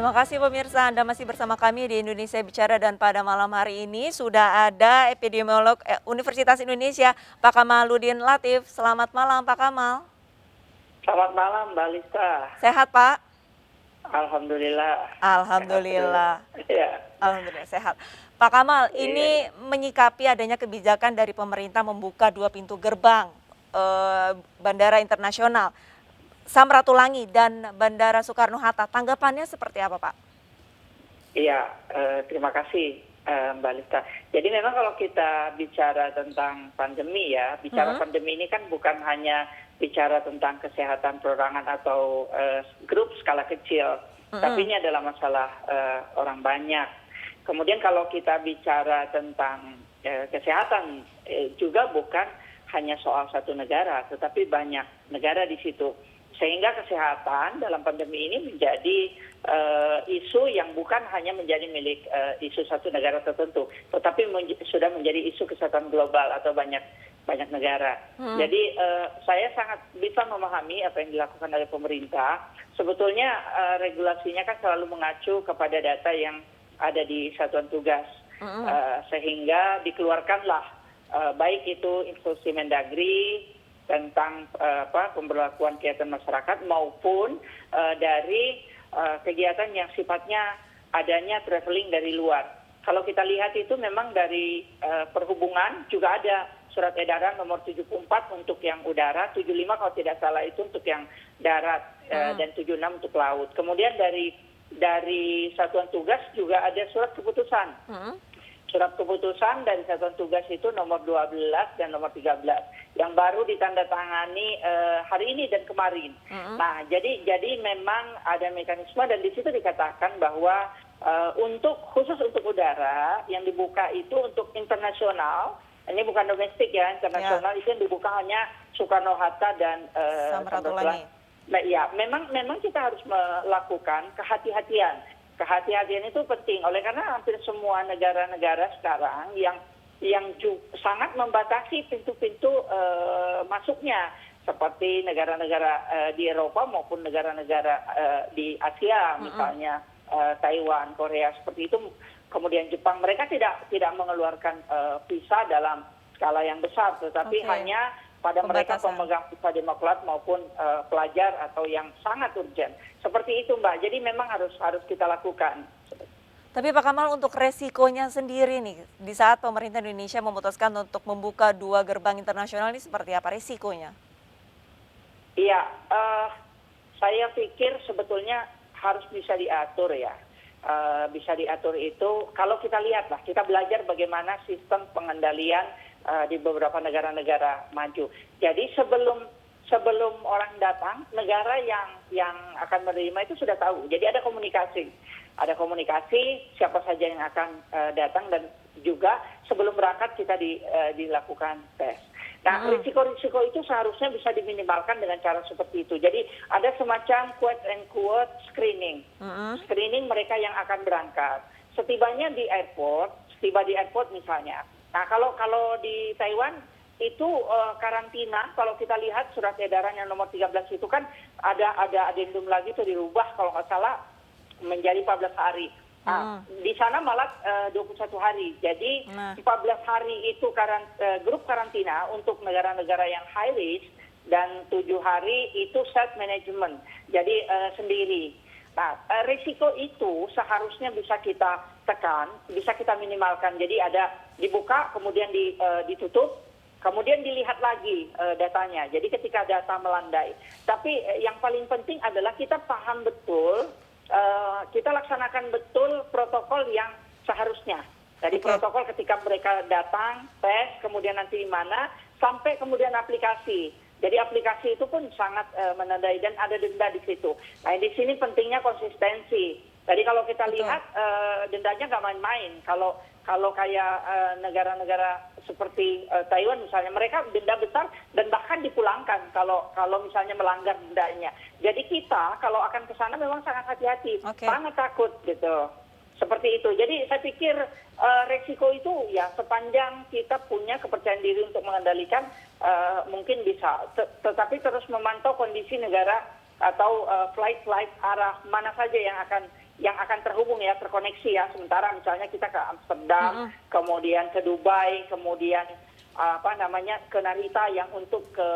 Terima kasih pemirsa, Anda masih bersama kami di Indonesia Bicara dan pada malam hari ini sudah ada epidemiolog Universitas Indonesia, Pak Kamaludin Latif. Selamat malam Pak Kamal. Selamat malam, Mbak Lista. Sehat Pak? Alhamdulillah. Alhamdulillah. Ya. Alhamdulillah sehat. Pak Kamal, Iya. ini menyikapi adanya kebijakan dari pemerintah membuka 2 pintu gerbang Bandara Internasional Samratulangi dan Bandara Soekarno-Hatta. Tanggapannya seperti apa Pak? Iya, terima kasih Mbak Lista. Jadi memang kalau kita bicara tentang pandemi ya, bicara pandemi ini kan bukan hanya bicara tentang kesehatan perorangan atau grup skala kecil, tapi ini adalah masalah orang banyak. Kemudian kalau kita bicara tentang kesehatan juga bukan hanya soal satu negara, tetapi banyak negara di situ. Sehingga kesehatan dalam pandemi ini menjadi isu yang bukan hanya menjadi milik isu satu negara tertentu, tetapi sudah menjadi isu kesehatan global atau banyak negara. Jadi saya sangat bisa memahami apa yang dilakukan oleh pemerintah. Sebetulnya regulasinya kan selalu mengacu kepada data yang ada di satuan tugas, sehingga dikeluarkanlah baik itu instruksi Mendagri tentang pemberlakuan kegiatan masyarakat maupun dari kegiatan yang sifatnya adanya traveling dari luar. Kalau kita lihat itu memang dari perhubungan juga ada surat edaran nomor 74 untuk yang udara, 75 kalau tidak salah itu untuk yang darat, dan 76 untuk laut. Kemudian dari satuan tugas juga ada surat keputusan. Surat keputusan dari satuan tugas itu nomor 12 dan nomor 13 yang baru ditandatangani hari ini dan kemarin. Nah, jadi memang ada mekanisme dan di situ dikatakan bahwa khusus untuk udara yang dibuka itu untuk internasional, ini bukan domestik ya, internasional itu yang dibuka hanya Soekarno-Hatta dan Samratulangi. Nah, ya, memang kita harus melakukan kehati-hatian. Kehati-hatian itu penting, oleh karena hampir semua negara-negara sekarang yang sangat membatasi pintu-pintu masuknya, seperti negara-negara di Eropa maupun negara-negara di Asia, misalnya Taiwan, Korea seperti itu, kemudian Jepang, mereka tidak mengeluarkan visa dalam skala yang besar, tetapi hanya pada mereka pemegang visa demokrat maupun pelajar atau yang sangat urgent. Seperti itu Mbak, jadi memang harus kita lakukan. Tapi Pak Kamal, untuk resikonya sendiri nih, di saat pemerintah Indonesia memutuskan untuk membuka 2 gerbang internasional ini seperti apa resikonya? Iya, saya pikir sebetulnya harus bisa diatur ya. Bisa diatur itu, kalau kita lihat lah, kita belajar bagaimana sistem pengendalian di beberapa negara-negara maju. Jadi sebelum orang datang, negara yang akan menerima itu sudah tahu. Jadi ada komunikasi siapa saja yang akan datang, dan juga sebelum berangkat kita dilakukan tes. Nah, risiko-risiko itu seharusnya bisa diminimalkan dengan cara seperti itu. Jadi ada semacam quote and quote screening. Screening mereka yang akan berangkat. Setiba di airport misalnya. Nah, kalau di Taiwan itu karantina, kalau kita lihat surat edaran yang nomor 13 itu kan ada adendum lagi itu dirubah kalau nggak salah menjadi 14 hari. Nah, di sana malah 21 hari. Jadi 14 hari itu grup karantina untuk negara-negara yang high risk, dan 7 hari itu self management. Jadi sendiri. Nah, risiko itu seharusnya bisa kita tekan, bisa kita minimalkan. Jadi ada dibuka, kemudian ditutup, kemudian dilihat lagi datanya. Jadi ketika data melandai. Tapi yang paling penting adalah kita paham betul, kita laksanakan betul protokol yang seharusnya. Jadi protokol ketika mereka datang, tes, kemudian nanti di mana, sampai kemudian aplikasi. Jadi aplikasi itu pun sangat menandai dan ada denda di situ. Nah, di sini pentingnya konsistensi. Jadi kalau kita lihat dendanya nggak main-main. Kalau kayak negara-negara seperti Taiwan misalnya, mereka denda besar dan bahkan dipulangkan kalau misalnya melanggar dendanya. Jadi kita kalau akan ke sana memang sangat hati-hati, sangat takut gitu. Seperti itu. Jadi saya pikir resiko itu ya sepanjang kita punya kepercayaan diri untuk mengendalikan mungkin bisa. Tetapi terus memantau kondisi negara atau flight arah mana saja yang akan yang akan terhubung ya, terkoneksi ya. Sementara misalnya kita ke Amsterdam, kemudian ke Dubai, kemudian ke Narita yang untuk ke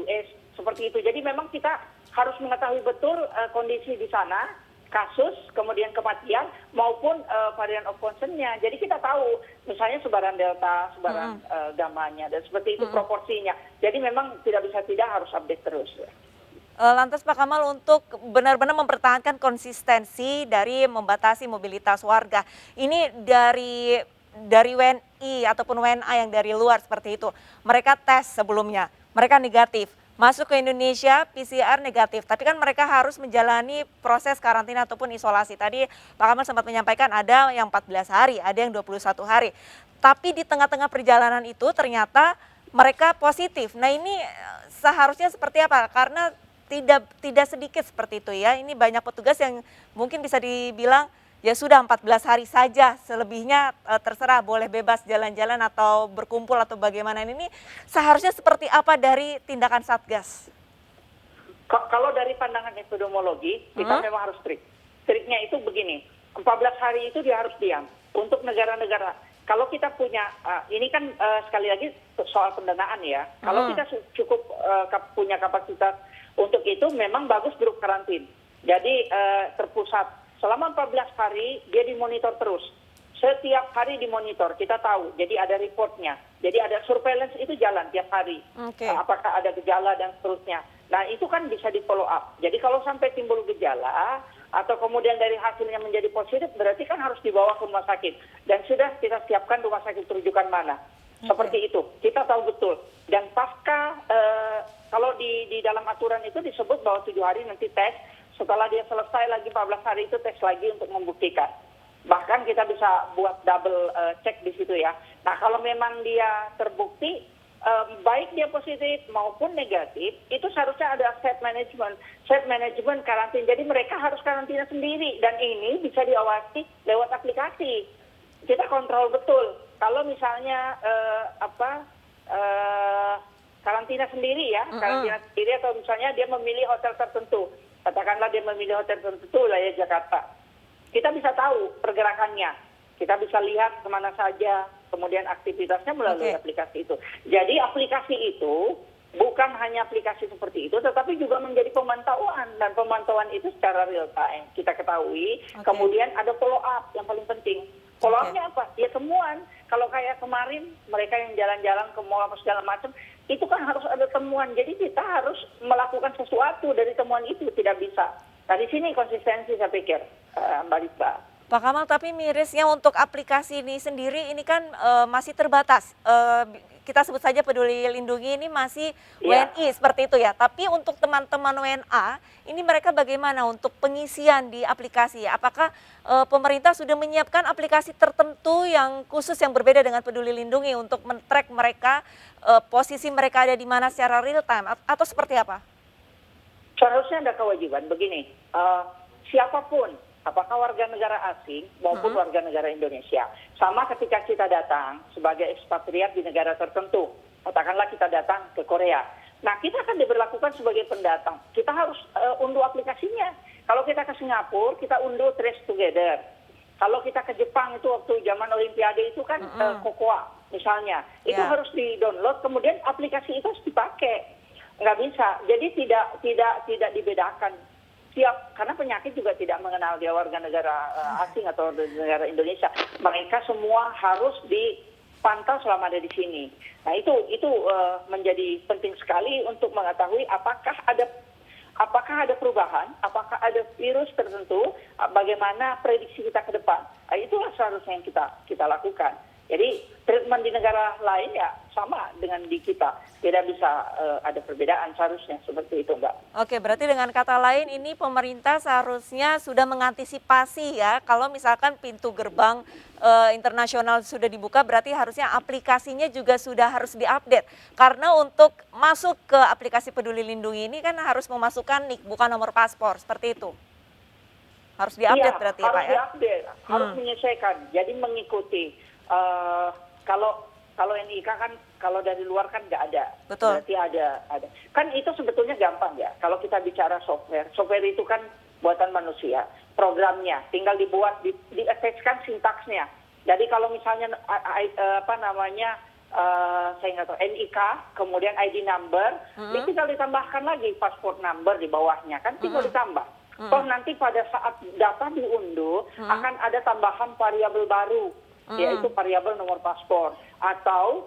US seperti itu. Jadi memang kita harus mengetahui betul kondisi di sana, kasus, kemudian kematian maupun varian of concern-nya. Jadi kita tahu misalnya sebaran delta, sebaran gamma-nya dan seperti itu proporsinya. Jadi memang tidak bisa tidak harus update terus. Lantas Pak Kamal, untuk benar-benar mempertahankan konsistensi dari membatasi mobilitas warga, ini dari WNI ataupun WNA yang dari luar seperti itu, mereka tes sebelumnya, mereka negatif, masuk ke Indonesia PCR negatif, tapi kan mereka harus menjalani proses karantina ataupun isolasi. Tadi Pak Kamal sempat menyampaikan ada yang 14 hari, ada yang 21 hari. Tapi di tengah-tengah perjalanan itu ternyata mereka positif. Nah ini seharusnya seperti apa? Karena tidak sedikit seperti itu ya. Ini banyak petugas yang mungkin bisa dibilang ya sudah 14 hari saja, selebihnya terserah, boleh bebas jalan-jalan atau berkumpul atau bagaimana. Ini seharusnya seperti apa dari tindakan Satgas? Kalau dari pandangan epidemiologi, kita memang harus strict. Strictnya itu begini, 14 hari itu dia harus diam. Untuk negara-negara, kalau kita punya, ini kan sekali lagi soal pendanaan ya, kalau kita cukup punya kapasitas untuk itu, memang bagus grup karantin. Jadi terpusat. Selama 14 hari dia dimonitor terus. Setiap hari dimonitor, kita tahu. Jadi ada reportnya. Jadi ada surveillance itu jalan tiap hari. Apakah ada gejala dan seterusnya. Nah itu kan bisa di follow up. Jadi kalau sampai timbul gejala atau kemudian dari hasilnya menjadi positif, berarti kan harus dibawa ke rumah sakit. Dan sudah kita siapkan rumah sakit rujukan mana. Seperti itu. Kita tahu betul. Dan pasca, kalau di dalam aturan itu disebut bahwa 7 hari nanti tes. Setelah dia selesai lagi 14 hari itu tes lagi untuk membuktikan. Bahkan kita bisa buat double check di situ ya. Nah kalau memang dia terbukti baik dia positif maupun negatif, itu seharusnya ada set management karantina. Jadi mereka harus karantina sendiri dan ini bisa diawasi lewat aplikasi. Kita kontrol betul. Kalau misalnya karantina sendiri ya, karantina sendiri atau misalnya dia memilih hotel tertentu. Katakanlah dia memilih hotel tertentu wilayah Jakarta. Kita bisa tahu pergerakannya. Kita bisa lihat kemana saja, kemudian aktivitasnya melalui aplikasi itu. Jadi aplikasi itu bukan hanya aplikasi seperti itu, tetapi juga menjadi pemantauan. Dan pemantauan itu secara real time. Kita ketahui, kemudian ada follow up yang paling penting. Follow up-nya apa? Ya temuan. Kalau kayak kemarin mereka yang jalan-jalan ke mall apa segala macam, itu kan harus ada temuan. Jadi kita harus melakukan sesuatu dari temuan itu, tidak bisa. Nah di sini konsistensi saya pikir, Mbak Lisa. Pak Kamal, tapi mirisnya untuk aplikasi ini sendiri ini kan masih terbatas. Kita sebut saja Peduli Lindungi ini masih WNI seperti itu ya. Tapi untuk teman-teman WNA, ini mereka bagaimana untuk pengisian di aplikasi? Apakah pemerintah sudah menyiapkan aplikasi tertentu yang khusus yang berbeda dengan Peduli Lindungi untuk men-track mereka, posisi mereka ada di mana secara real time atau seperti apa? Seharusnya ada kewajiban begini, siapapun, apakah warga negara asing maupun warga negara Indonesia, sama ketika kita datang sebagai ekspatriat di negara tertentu, katakanlah kita datang ke Korea, nah kita akan diberlakukan sebagai pendatang, kita harus unduh aplikasinya. Kalau kita ke Singapura, kita unduh Trace Together. Kalau kita ke Jepang itu waktu zaman Olimpiade itu kan Kokoa misalnya, itu harus di-download, kemudian aplikasi itu harus dipakai. Nggak bisa, jadi tidak dibedakan. Karena penyakit juga tidak mengenal dia warga negara asing atau negara Indonesia. Mereka semua harus dipantau selama ada di sini. Nah itu menjadi penting sekali untuk mengetahui apakah ada perubahan, apakah ada virus tertentu, bagaimana prediksi kita ke depan. Nah, itulah seharusnya yang kita lakukan. Jadi treatment di negara lain ya sama dengan di kita. Tidak bisa ada perbedaan seharusnya seperti itu, Mbak. Oke, berarti dengan kata lain ini pemerintah seharusnya sudah mengantisipasi ya. Kalau misalkan pintu gerbang internasional sudah dibuka, berarti harusnya aplikasinya juga sudah harus diupdate. Karena untuk masuk ke aplikasi Peduli Lindungi ini kan harus memasukkan NIK, bukan nomor paspor, seperti itu. Harus diupdate berarti ya Pak ya? Harus diupdate, harus menyesuaikan. Jadi mengikuti. Kalau NIK kan kalau dari luar kan nggak ada. Betul. Berarti ada. Kan itu sebetulnya gampang ya. Kalau kita bicara software itu kan buatan manusia. Programnya tinggal dibuat, di-attach-kan sintaksnya. Jadi kalau misalnya apa namanya saya nggak tahu NIK, kemudian ID number, ini tinggal ditambahkan lagi passport number di bawahnya, kan tinggal ditambah. Toh nanti pada saat data diunduh akan ada tambahan variabel baru, yaitu variabel nomor paspor. Atau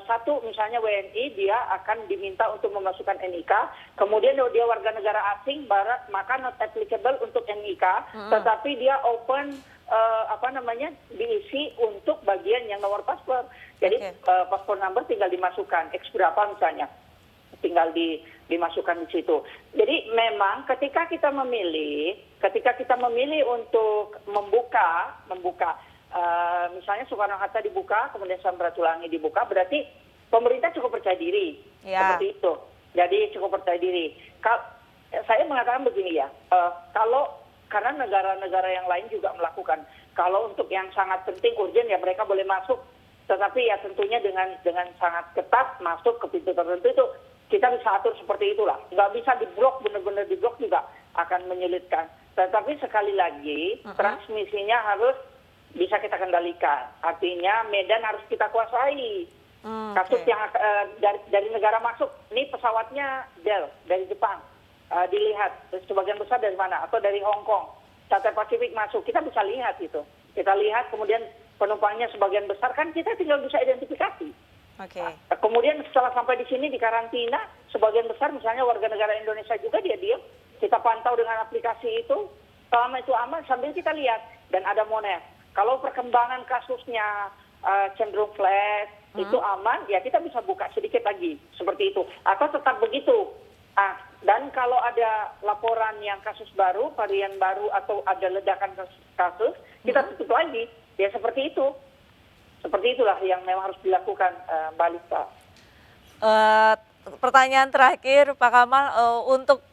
satu misalnya WNI dia akan diminta untuk memasukkan NIK, kemudian dia warga negara asing, maka not applicable untuk NIK, tetapi dia open apa namanya diisi untuk bagian yang nomor paspor. Jadi paspor number tinggal dimasukkan X berapa misalnya, tinggal dimasukkan di situ. Jadi memang ketika kita memilih untuk membuka misalnya Soekarno-Hatta dibuka, kemudian Samratulangi dibuka, berarti pemerintah cukup percaya diri, seperti itu. Jadi cukup percaya diri. Saya mengatakan begini ya, karena negara-negara yang lain juga melakukan. Kalau untuk yang sangat penting, urgent ya mereka boleh masuk, tetapi ya tentunya dengan sangat ketat masuk ke pintu tertentu itu kita bisa atur seperti itulah. Nggak bisa diblok, benar-benar diblok juga akan menyulitkan. Tetapi sekali lagi transmisinya harus bisa kita kendalikan. Artinya medan harus kita kuasai. Kasus yang dari negara masuk, ini pesawatnya Del dari Jepang, dilihat sebagian besar dari mana, atau dari Hong Kong, Cathay Pacific masuk, kita bisa lihat itu. Kita lihat kemudian penumpangnya sebagian besar, kan kita tinggal bisa identifikasi. Kemudian setelah sampai di sini di karantina, sebagian besar misalnya warga negara Indonesia juga dia diam. Kita pantau dengan aplikasi itu, selama itu aman sambil kita lihat, dan ada monet. Kalau perkembangan kasusnya cenderung flat, itu aman, ya kita bisa buka sedikit lagi, seperti itu. Atau tetap begitu. Dan kalau ada laporan yang kasus baru, varian baru, atau ada ledakan kasus, kita tutup lagi. Ya seperti itu. Seperti itulah yang memang harus dilakukan, Mbak Lisa. Pertanyaan terakhir, Pak Kamal, untuk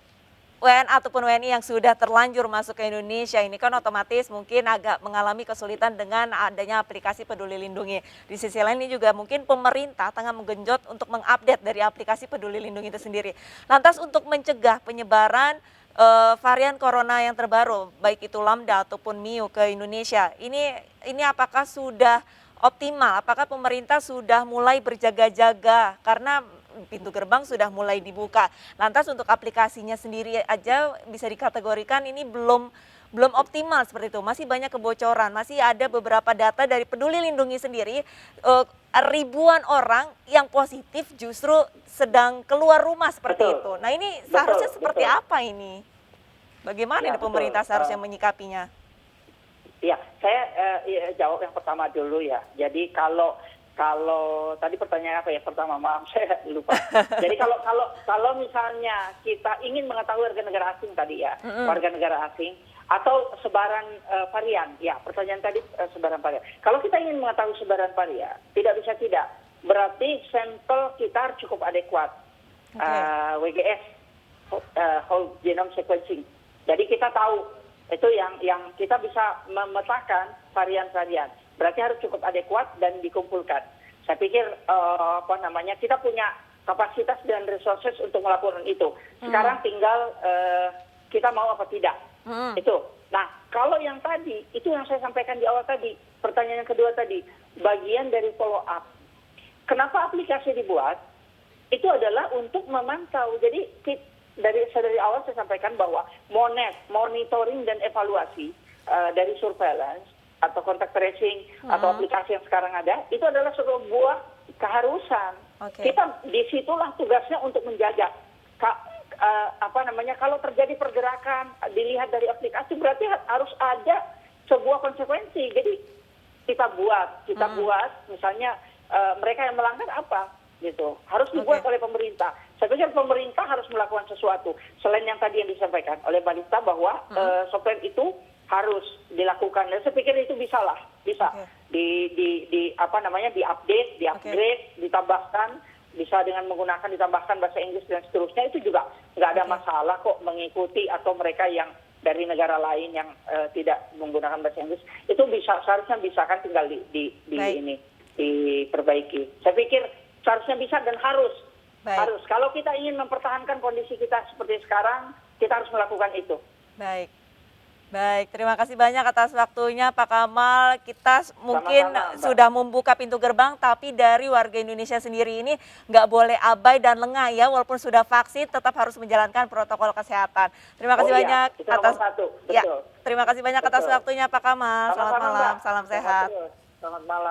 WNA ataupun WNI yang sudah terlanjur masuk ke Indonesia ini kan otomatis mungkin agak mengalami kesulitan dengan adanya aplikasi Peduli Lindungi. Di sisi lain ini juga mungkin pemerintah tengah menggenjot untuk mengupdate dari aplikasi Peduli Lindungi itu sendiri. Lantas untuk mencegah penyebaran varian corona yang terbaru, baik itu Lambda ataupun Mu ke Indonesia, ini apakah sudah optimal? Apakah pemerintah sudah mulai berjaga-jaga karena pintu gerbang sudah mulai dibuka. Lantas untuk aplikasinya sendiri aja bisa dikategorikan ini belum optimal seperti itu. Masih banyak kebocoran, masih ada beberapa data dari Peduli Lindungi sendiri, ribuan orang yang positif justru sedang keluar rumah seperti itu. Nah ini seharusnya seperti apa ini? Bagaimana ini pemerintah seharusnya menyikapinya? Ya, saya jawab yang pertama dulu ya. Jadi kalau tadi pertanyaan apa ya pertama, maaf saya lupa. Jadi kalau misalnya kita ingin mengetahui warga negara asing tadi ya, warga negara asing atau sebaran varian, ya pertanyaan tadi sebaran varian. Kalau kita ingin mengetahui sebaran varian, tidak bisa tidak, berarti sampel kita cukup adekuat, WGS, whole genome sequencing. Jadi kita tahu itu yang kita bisa memetakan varian-varian. Berarti harus cukup adekuat dan dikumpulkan. Saya pikir kita punya kapasitas dan resources untuk melakukan itu. Sekarang tinggal kita mau apa tidak. Itu. Nah, kalau yang tadi, itu yang saya sampaikan di awal tadi, pertanyaan yang kedua tadi, bagian dari follow up. Kenapa aplikasi dibuat? Itu adalah untuk memantau. Jadi dari awal saya sampaikan bahwa monitoring dan evaluasi dari surveillance atau contact tracing atau aplikasi yang sekarang ada, itu adalah sebuah keharusan. Kita disitulah tugasnya untuk menjaga. Kalau terjadi pergerakan dilihat dari aplikasi, berarti harus ada sebuah konsekuensi. Jadi kita buat misalnya mereka yang melanggar apa gitu, harus dibuat oleh pemerintah. Saya pikir pemerintah harus melakukan sesuatu selain yang tadi yang disampaikan oleh Mbak Lita bahwa software itu harus dilakukan. Dan saya pikir itu bisa di-update, di-upgrade, ditambahkan, bisa dengan menggunakan ditambahkan bahasa Inggris dan seterusnya, itu juga nggak ada masalah kok mengikuti, atau mereka yang dari negara lain yang tidak menggunakan bahasa Inggris itu seharusnya bisa, kan tinggal diperbaiki. Saya pikir seharusnya bisa dan harus. Kalau kita ingin mempertahankan kondisi kita seperti sekarang, kita harus melakukan itu. Baik. Baik, terima kasih banyak atas waktunya Pak Kamal. Kita mungkin Sama-sama, Mbak. sudah membuka pintu gerbang, tapi dari warga Indonesia sendiri ini nggak boleh abai dan lengah ya, walaupun sudah vaksin tetap harus menjalankan protokol kesehatan. Terima kasih Oh iya, banyak itu nomor atas satu, ya, betul. terima kasih banyak atas Betul. waktunya Pak Kamal. Selamat Sama-sama, malam, Mbak. salam Sehat sehat. terus. Selamat malam.